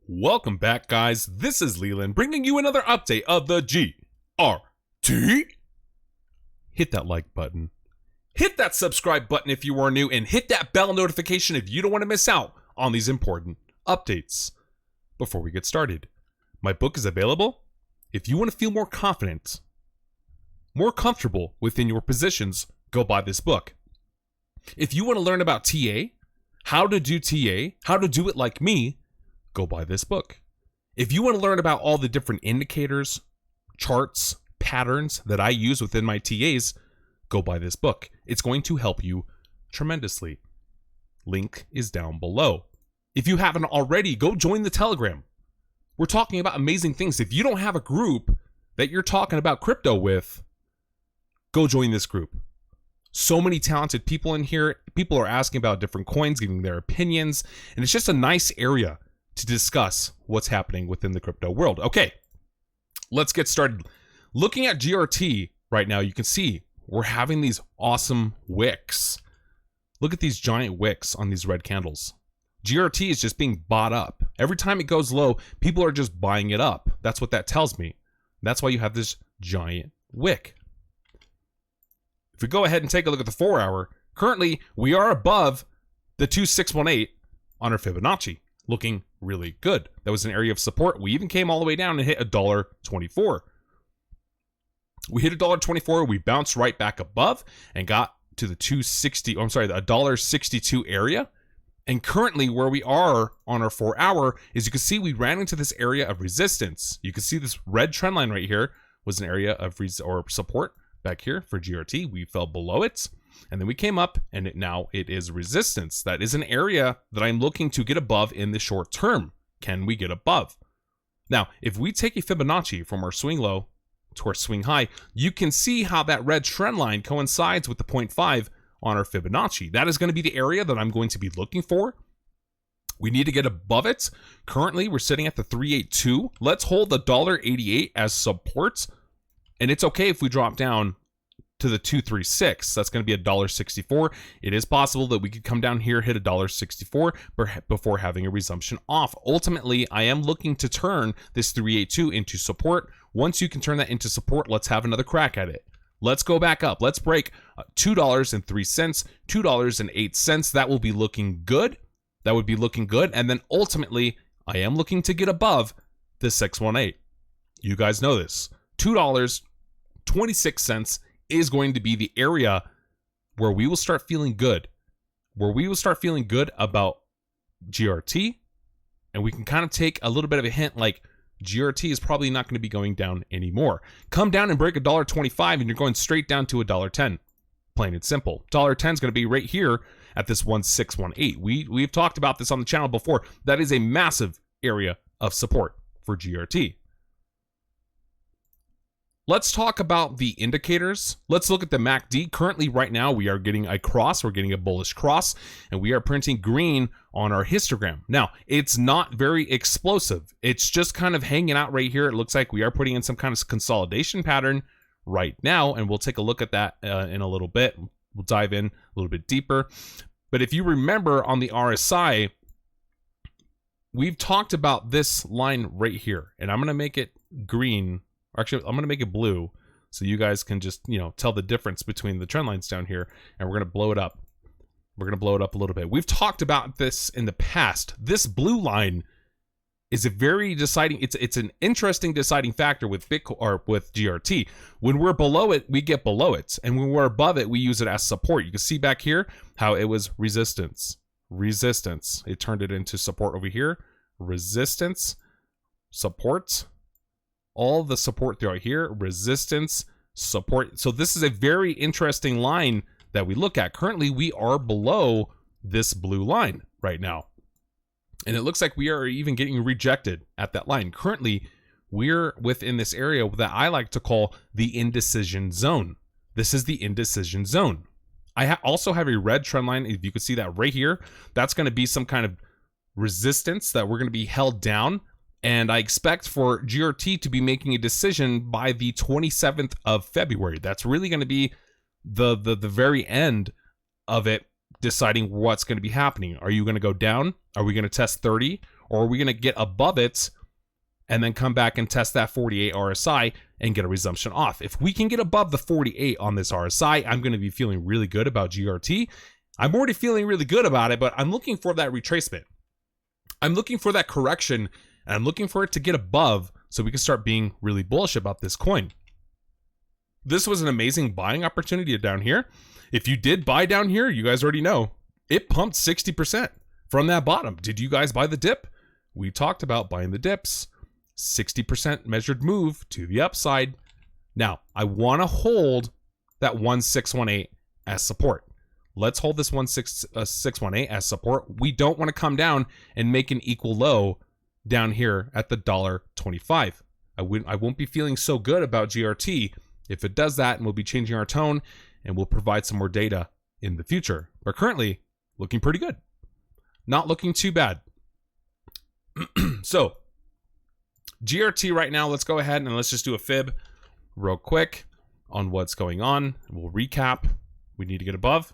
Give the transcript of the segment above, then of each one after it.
Welcome back, guys. This is Leland bringing you another update of the GRT. Hit that like button. Hit that subscribe button if you are new, and hit that bell notification if you don't want to miss out on these important updates. Before we get started, my book is available. If you want to feel more confident, more comfortable within your positions, go buy this book. If you want to learn about TA, how to do TA, how to do it like me, go buy this book. If you want to learn about all the different indicators, charts, patterns that I use within my TAs, go buy this book. It's going to help you tremendously. Link is down below. If you haven't already, go join the Telegram. We're talking about amazing things. If you don't have a group that you're talking about crypto with, go join this group. So many talented people in here. People are asking about different coins, giving their opinions, and it's just a nice area to discuss what's happening within the crypto world. Okay, let's get started. Looking at GRT right now, you can see we're having these awesome wicks. Look at these giant wicks on these red candles. GRT is just being bought up. Every time it goes low, people are just buying it up. That's what that tells me. That's why you have this giant wick. If we go ahead and take a look at the 4 hour, currently we are above the 2618 on our Fibonacci, looking really good. That was an area of support. We even came all the way down and hit $1.24. We hit $1.24. We bounced right back above and got to the the $1.62 area. And currently where we are on our 4 hour is, you can see we ran into this area of resistance. You can see this red trend line right here was an area of support back here for GRT. We fell below it, and then we came up, and now it is resistance. That is an area that I'm looking to get above in the short term. Can we get above? Now, if we take a Fibonacci from our swing low to our swing high, you can see how that red trend line coincides with the 0.5 on our Fibonacci. That is going to be the area that I'm going to be looking for. We need to get above it. Currently, we're sitting at the 382. Let's hold the $1.88 as support. And it's okay if we drop down to the 236. That's going to be $1.64. It is possible that we could come down here, hit $1.64 before having a resumption off. Ultimately, I am looking to turn this 382 into support. Once you can turn that into support, let's have another crack at it. Let's go back up. Let's break $2.03, $2.08. That will be looking good. That would be looking good. And then ultimately, I am looking to get above the 618. You guys know this. $2.26 is going to be the area where we will start feeling good, where we will start feeling good about GRT, and we can kind of take a little bit of a hint like GRT is probably not going to be going down anymore. Come down and break $1.25 and you're going straight down to $1.10. Plain and simple. $1.10 is going to be right here at this 1618. We've talked about this on the channel before. That is a massive area of support for GRT. Let's talk about the indicators. Let's look at the MACD. Currently, right now, we are getting a cross. We're getting a bullish cross, and we are printing green on our histogram. Now, it's not very explosive. It's just kind of hanging out right here. It looks like we are putting in some kind of consolidation pattern right now, and we'll take a look at that in a little bit. We'll dive in a little bit deeper. But if you remember on the RSI, we've talked about this line right here, and I'm going to make it green. Actually, I'm going to make it blue so you guys can just, tell the difference between the trend lines down here, and we're going to blow it up. We're going to blow it up a little bit. We've talked about this in the past. This blue line is a very deciding, it's an interesting deciding factor with Bitcoin or with GRT. When we're below it, we get below it. And when we're above it, we use it as support. You can see back here how it was resistance. Resistance. It turned it into support over here. Resistance. Support. All the support throughout here, resistance, support. So this is a very interesting line that we look at. Currently, we are below this blue line right now. And it looks like we are even getting rejected at that line. Currently, we're within this area that I like to call the indecision zone. This is the indecision zone. I also have a red trend line. If you can see that right here, that's going to be some kind of resistance that we're going to be held down. And I expect for GRT to be making a decision by the 27th of February. That's really going to be the very end of it, deciding what's going to be happening. Are you going to go down? Are we going to test 30? or are we going to get above it and then come back and test that 48 RSI and get a resumption off? If we can get above the 48 on this RSI, I'm going to be feeling really good about GRT. I'm already feeling really good about it, but I'm looking for that retracement. I'm looking for that correction, and I'm looking for it to get above so we can start being really bullish about this coin. This was an amazing buying opportunity down here. If you did buy down here, you guys already know, it pumped 60% from that bottom. Did you guys buy the dip? We talked about buying the dips. 60% measured move to the upside. Now, I want to hold that 1618 as support. Let's hold this 1618 as support. We don't want to come down and make an equal low down here at the $1.25. I won't be feeling so good about GRT if it does that, and we'll be changing our tone and we'll provide some more data in the future. But currently, looking pretty good. Not looking too bad. So, GRT right now, let's go ahead and let's just do a fib real quick on what's going on. We'll recap. We need to get above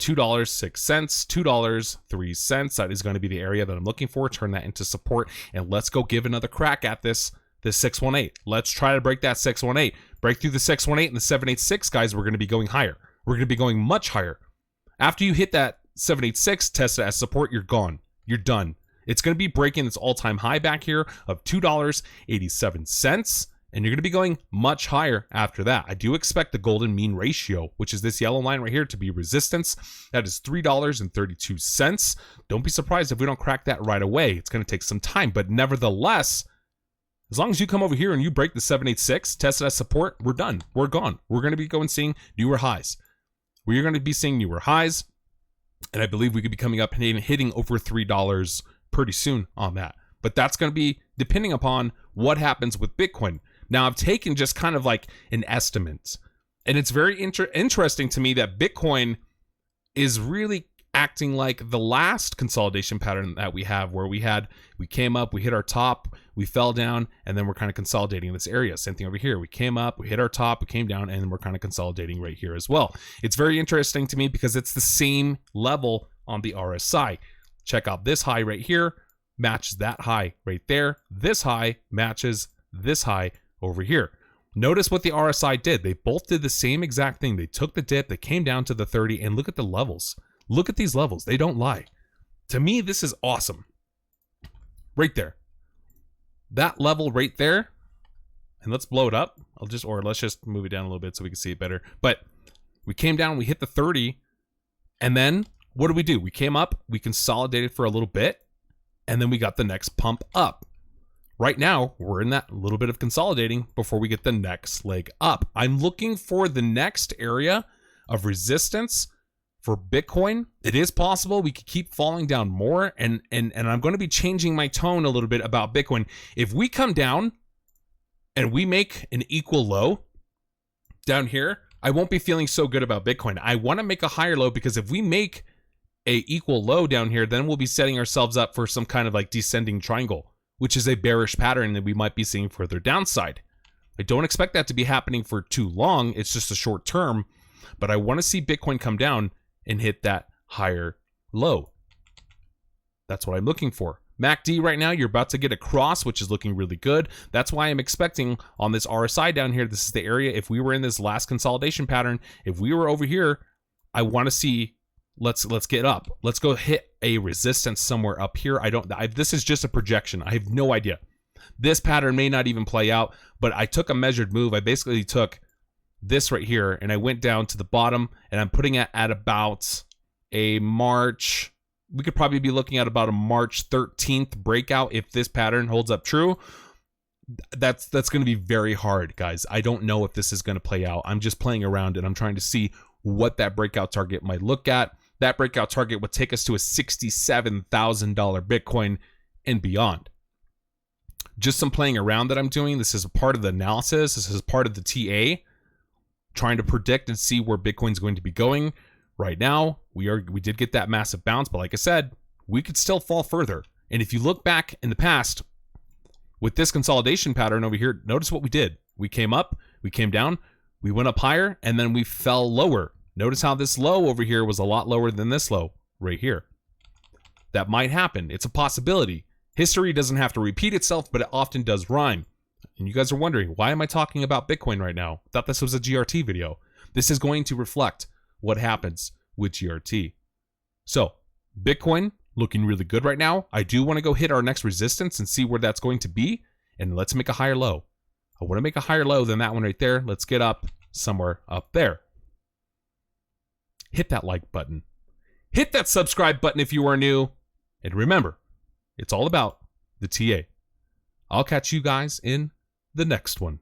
$2.06, $2.03. That is going to be the area that I'm looking for. Turn that into support, and let's go give another crack at this 618. Let's try to break that 618. Break through the 618 and the 786, guys. We're going to be going higher. We're going to be going much higher. After you hit that 786, test it as support, you're gone. You're done. It's going to be breaking its all-time high back here of $2.87, and you're going to be going much higher after that. I do expect the golden mean ratio, which is this yellow line right here, to be resistance. That is $3.32. Don't be surprised if we don't crack that right away. It's going to take some time, but nevertheless, as long as you come over here and you break the 786, test it as support, we're done. We're gone. We're going to be going seeing newer highs. We're going to be seeing newer highs, and I believe we could be coming up and hitting over $3 pretty soon on that. But that's going to be depending upon what happens with Bitcoin. Now, I've taken just kind of like an estimate, and it's very interesting to me that Bitcoin is really acting like the last consolidation pattern that we have, where we came up, we hit our top, we fell down, and then we're kind of consolidating in this area. Same thing over here. We came up, we hit our top, we came down, and then we're kind of consolidating right here as well. It's very interesting to me because it's the same level on the RSI. Check out this high right here, matches that high right there. This high matches this high over here. Notice what the RSI did. They both did the same exact thing. They took the dip, they came down to the 30, and look at the levels. Look at these levels. They don't lie. To me, this is awesome. Right there. That level right there. And let's blow it up. Let's just move it down a little bit so we can see it better. But we came down, we hit the 30, and then what do? We came up, we consolidated for a little bit, and then we got the next pump up. Right now, we're in that little bit of consolidating before we get the next leg up. I'm looking for the next area of resistance for Bitcoin. It is possible we could keep falling down more, and I'm going to be changing my tone a little bit about Bitcoin. If we come down and we make an equal low down here, I won't be feeling so good about Bitcoin. I want to make a higher low, because if we make a equal low down here, then we'll be setting ourselves up for some kind of like descending triangle, which is a bearish pattern that we might be seeing further downside. I don't expect that to be happening for too long. It's just a short term, but I want to see Bitcoin come down and hit that higher low. That's what I'm looking for. MACD right now, you're about to get a cross, which is looking really good. That's why I'm expecting on this RSI down here, this is the area, if we were in this last consolidation pattern, if we were over here, I want to see, let's get up. Let's go hit a resistance somewhere up here. This is just a projection. I have no idea. This pattern may not even play out, but I took a measured move. I basically took this right here, and I went down to the bottom, and I'm putting it at about a March, we could probably be looking at about a March 13th breakout if this pattern holds up true. That's going to be very hard, guys. I don't know if this is going to play out. I'm just playing around, and I'm trying to see what that breakout target might look at. That breakout target would take us to a $67,000 Bitcoin and beyond. Just some playing around that I'm doing. This is a part of the analysis. This is part of the TA. Trying to predict and see where Bitcoin's going to be going. Right now, we did get that massive bounce, but like I said, we could still fall further. And if you look back in the past with this consolidation pattern over here, notice what we did. We came up, we came down, we went up higher, and then we fell lower. Notice how this low over here was a lot lower than this low right here. That might happen. It's a possibility. History doesn't have to repeat itself, but it often does rhyme. And you guys are wondering, why am I talking about Bitcoin right now? I thought this was a GRT video. This is going to reflect what happens with GRT. So, Bitcoin looking really good right now. I do want to go hit our next resistance and see where that's going to be. And let's make a higher low. I want to make a higher low than that one right there. Let's get up somewhere up there. Hit that like button. Hit that subscribe button if you are new. And remember, it's all about the TA. I'll catch you guys in the next one.